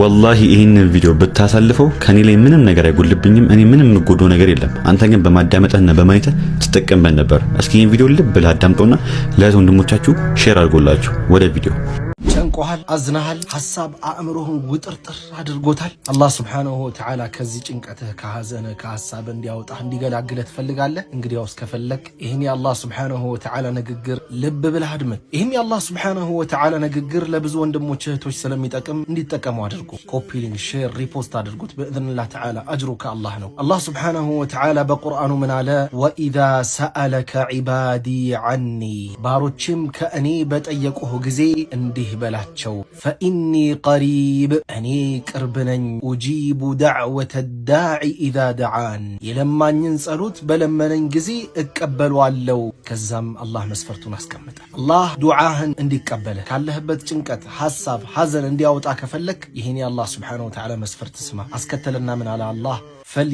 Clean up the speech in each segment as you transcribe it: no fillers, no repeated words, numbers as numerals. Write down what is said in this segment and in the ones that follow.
والله ይሄንን ቪዲዮ ብታሳልፈው ከኔ ላይ ምንም ነገር አይጎልብኝም እኔ ምንም ምጎዶ ነገር የለም አንተ ግን በማዳመጥና በማየት ተጠቀምበን ነበር እስኪ ይሄን ቪዲዮ ልብ ብለህ አዳምጠውና ለወንድሞቻችሁ ሼር አድርጎላችሁ ወደ ቪዲዮ ጨንቆሃል አዝናሃል ሐሳብ አእምሮህን ውጥርጥር አድርጎታል አላህ Subhanahu Wa Ta'ala ከዚህ ጭንቀትህ ከሐዘንህ ከሐሳብ እንዲያወጣህ እንዲገላግልህ ትፈልጋለህ እንግዲያውስ ከፈለክ ይሄን የአላህ Subhanahu Wa Ta'ala ንግግር ልብ ብለህ አድምጥ ይሄን የአላህ Subhanahu Wa Ta'ala ንግግር ለብዙ ወንድሞች እህቶች ስለሚጠቅም እንዲጠቀሙ አድርጉ ኮፒ ሊንክ ሼር ሪፖስት አድርጉት በእذنላህ ተዓላ አጅሩ ከአላህ ነው አላህ Subhanahu Wa Ta'ala በቁርአኑ ምን አለ وإذا سألك عبادي عني ባሮችም ከእኔ በጠየቁህ ጊዜ እንዲህ በላቸው فإني قريب እኔ ቅርብ ነኝ أجيب دعوة الداعي إذا دعان የለማኝን ጸሎት በለመነኝ ጊዜ እቀበለዋለሁ ከዛም አላህ መስፈርቱን አስቀመጠ አላህ ዱዓህን እንዲቀበለ ካለህበት ጭንቀት ሐሳብ ሐዘን እንዲያወጣ ከፈለክ ይሄን የአላህ Subhanahu Wa Ta'ala መስፈርት ስማ አስከተለና ምን አለ አላህ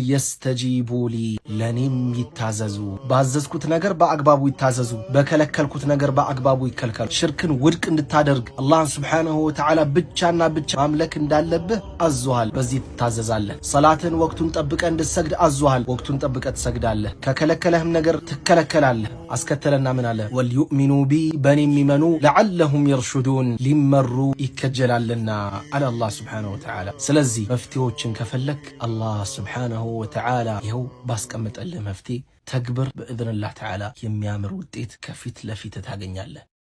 فليستجيبوا لي ለኔም ይታዘዙ ባዘዝኩት ነገር በአግባቡ ይታዘዙ በከለከልኩት ነገር በአግባቡ ይከልከሉ ሽርክን ውድቅ እንድታደርግ አላህ Subhanahu Wa Ta'ala ብቻና ብቻ ማምለክ እንዳለብህ አዟል በዚህ ትታዘዛለህ ሰላትን ወቅቱን ጠብቀህ እንድትሰግድ አዟል ወቅቱን ጠብቀህ ትሰግዳለህ ከከለከለህም ነገር ትከለከላለህ አስከተለና ምን አለ ወልዩእሚኑ ቢ በኔም ይመኑ ለዓለሁም ይርሹዱን ሊመሩ ይከጀላልና አለ አላህ Subhanahu Wa Ta'ala ስለዚህ መፍትሄዎችን ከፈለክ አላህ Subhanahu Wa Ta'ala ይኸው ባስቀመጠልህ መፍትሄ ተግብር በእذنላህ ተዓላ የሚያምር ውጤት ከፊት ለፊት ታገኛለህ